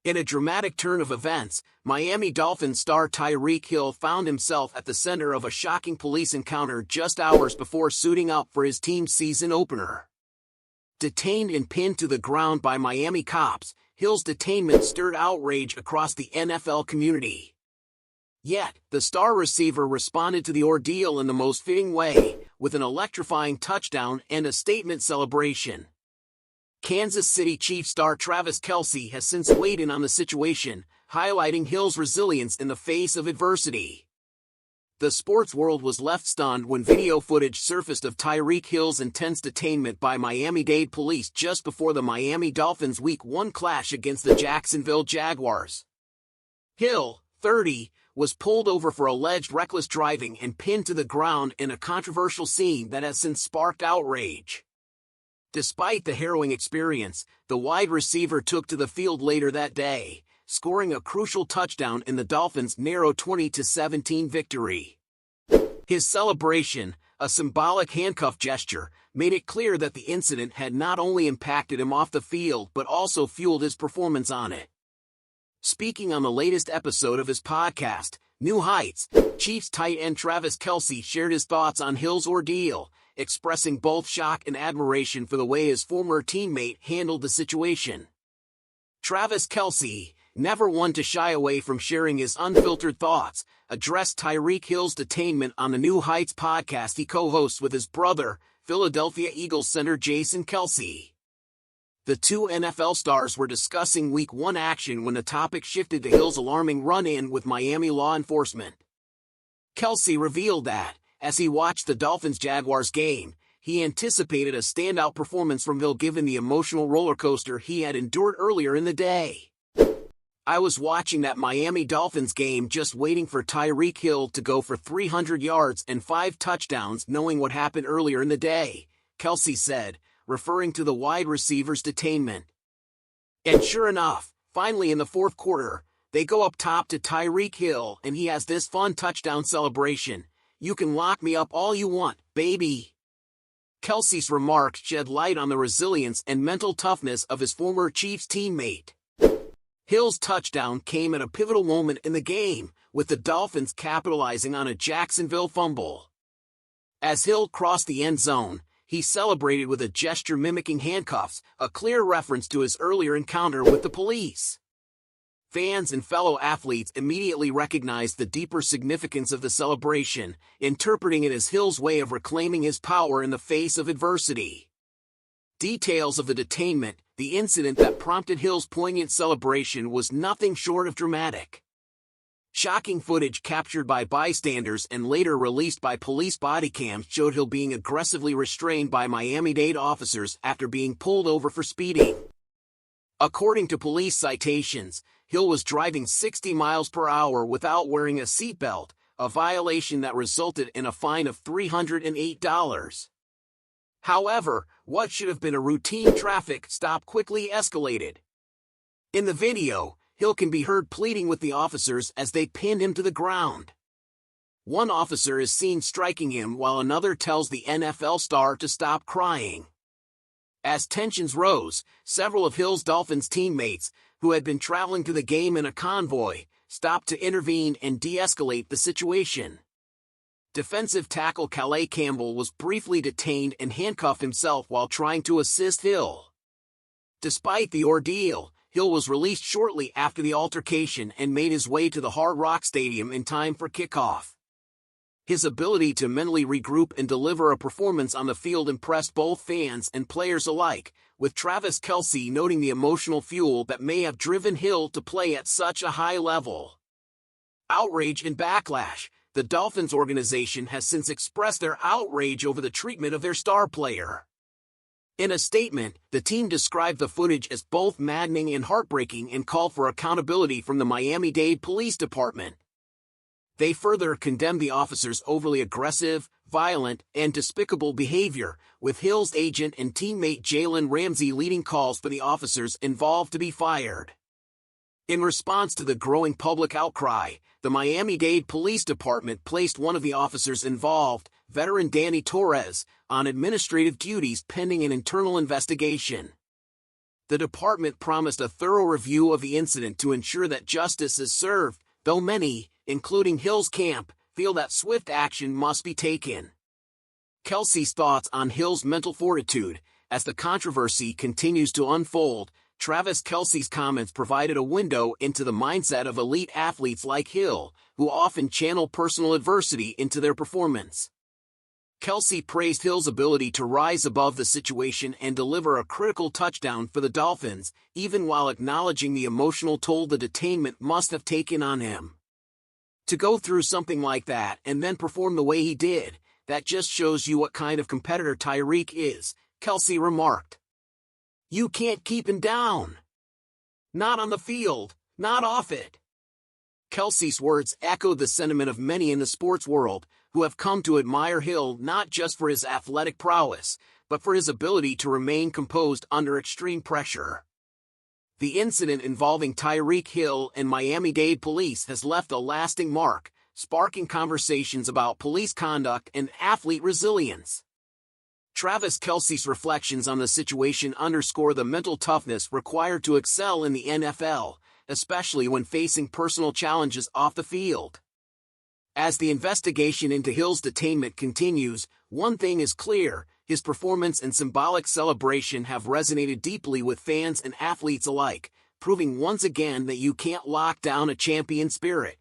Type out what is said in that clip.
In a dramatic turn of events, Miami Dolphins star Tyreek Hill found himself at the center of a shocking police encounter just hours before suiting up for his team's season opener. Detained and pinned to the ground by Miami cops, Hill's detainment stirred outrage across the NFL community. Yet, the star receiver responded to the ordeal in the most fitting way, with an electrifying touchdown and a statement celebration. Kansas City Chiefs star Travis Kelce has since weighed in on the situation, highlighting Hill's resilience in the face of adversity. The sports world was left stunned when video footage surfaced of Tyreek Hill's intense detainment by Miami-Dade police just before the Miami Dolphins' Week 1 clash against the Jacksonville Jaguars. Hill, 30, was pulled over for alleged reckless driving and pinned to the ground in a controversial scene that has since sparked outrage. Despite the harrowing experience, the wide receiver took to the field later that day, scoring a crucial touchdown in the Dolphins' narrow 20-17 victory. His celebration, a symbolic handcuff gesture, made it clear that the incident had not only impacted him off the field but also fueled his performance on it. Speaking on the latest episode of his podcast, New Heights, Chiefs tight end Travis Kelce shared his thoughts on Hill's ordeal, expressing both shock and admiration for the way his former teammate handled the situation. Travis Kelce, never one to shy away from sharing his unfiltered thoughts, addressed Tyreek Hill's detainment on the New Heights podcast he co-hosts with his brother, Philadelphia Eagles center Jason Kelce. The two NFL stars were discussing Week 1 action when the topic shifted to Hill's alarming run-in with Miami law enforcement. Kelce revealed that, as he watched the Dolphins-Jaguars game, he anticipated a standout performance from Hill given the emotional roller coaster he had endured earlier in the day. "I was watching that Miami Dolphins game just waiting for Tyreek Hill to go for 300 yards and 5 touchdowns knowing what happened earlier in the day," Kelce said, referring to the wide receiver's detainment. And sure enough, finally in the fourth quarter, they go up top to Tyreek Hill and he has this fun touchdown celebration. "You can lock me up all you want, baby." Kelce's remarks shed light on the resilience and mental toughness of his former Chiefs teammate. Hill's touchdown came at a pivotal moment in the game, with the Dolphins capitalizing on a Jacksonville fumble. As Hill crossed the end zone, he celebrated with a gesture mimicking handcuffs, a clear reference to his earlier encounter with the police. Fans and fellow athletes immediately recognized the deeper significance of the celebration, interpreting it as Hill's way of reclaiming his power in the face of adversity. Details of the detainment, the incident that prompted Hill's poignant celebration, was nothing short of dramatic. Shocking footage captured by bystanders and later released by police body cams showed Hill being aggressively restrained by Miami-Dade officers after being pulled over for speeding. According to police citations, Hill was driving 60 miles per hour without wearing a seatbelt, a violation that resulted in a fine of $308. However, what should have been a routine traffic stop quickly escalated. In the video, Hill can be heard pleading with the officers as they pin him to the ground. One officer is seen striking him while another tells the NFL star to stop crying. As tensions rose, several of Hill's Dolphins teammates, who had been traveling to the game in a convoy, stopped to intervene and de-escalate the situation. Defensive tackle Calais Campbell was briefly detained and handcuffed himself while trying to assist Hill. Despite the ordeal, Hill was released shortly after the altercation and made his way to the Hard Rock Stadium in time for kickoff. His ability to mentally regroup and deliver a performance on the field impressed both fans and players alike, with Travis Kelce noting the emotional fuel that may have driven Hill to play at such a high level. Outrage and backlash. The Dolphins organization has since expressed their outrage over the treatment of their star player. In a statement, the team described the footage as both maddening and heartbreaking and called for accountability from the Miami-Dade Police Department. They further condemned the officers' overly aggressive, violent, and despicable behavior, with Hill's agent and teammate Jalen Ramsey leading calls for the officers involved to be fired. In response to the growing public outcry, the Miami-Dade Police Department placed one of the officers involved, veteran Danny Torres, on administrative duties pending an internal investigation. The department promised a thorough review of the incident to ensure that justice is served, though many, including Hill's camp, feel that swift action must be taken. Kelce's thoughts on Hill's mental fortitude. As the controversy continues to unfold, Travis Kelce's comments provided a window into the mindset of elite athletes like Hill, who often channel personal adversity into their performance. Kelce praised Hill's ability to rise above the situation and deliver a critical touchdown for the Dolphins, even while acknowledging the emotional toll the detainment must have taken on him. To go through something like that and then perform the way he did, that just shows you what kind of competitor Tyreek is, Kelce remarked. You can't keep him down. Not on the field, not off it. Kelce's words echoed the sentiment of many in the sports world, who have come to admire Hill not just for his athletic prowess, but for his ability to remain composed under extreme pressure. The incident involving Tyreek Hill and Miami-Dade police has left a lasting mark, sparking conversations about police conduct and athlete resilience. Travis Kelce's reflections on the situation underscore the mental toughness required to excel in the NFL, especially when facing personal challenges off the field. As the investigation into Hill's detainment continues, one thing is clear: his performance and symbolic celebration have resonated deeply with fans and athletes alike, proving once again that you can't lock down a champion spirit.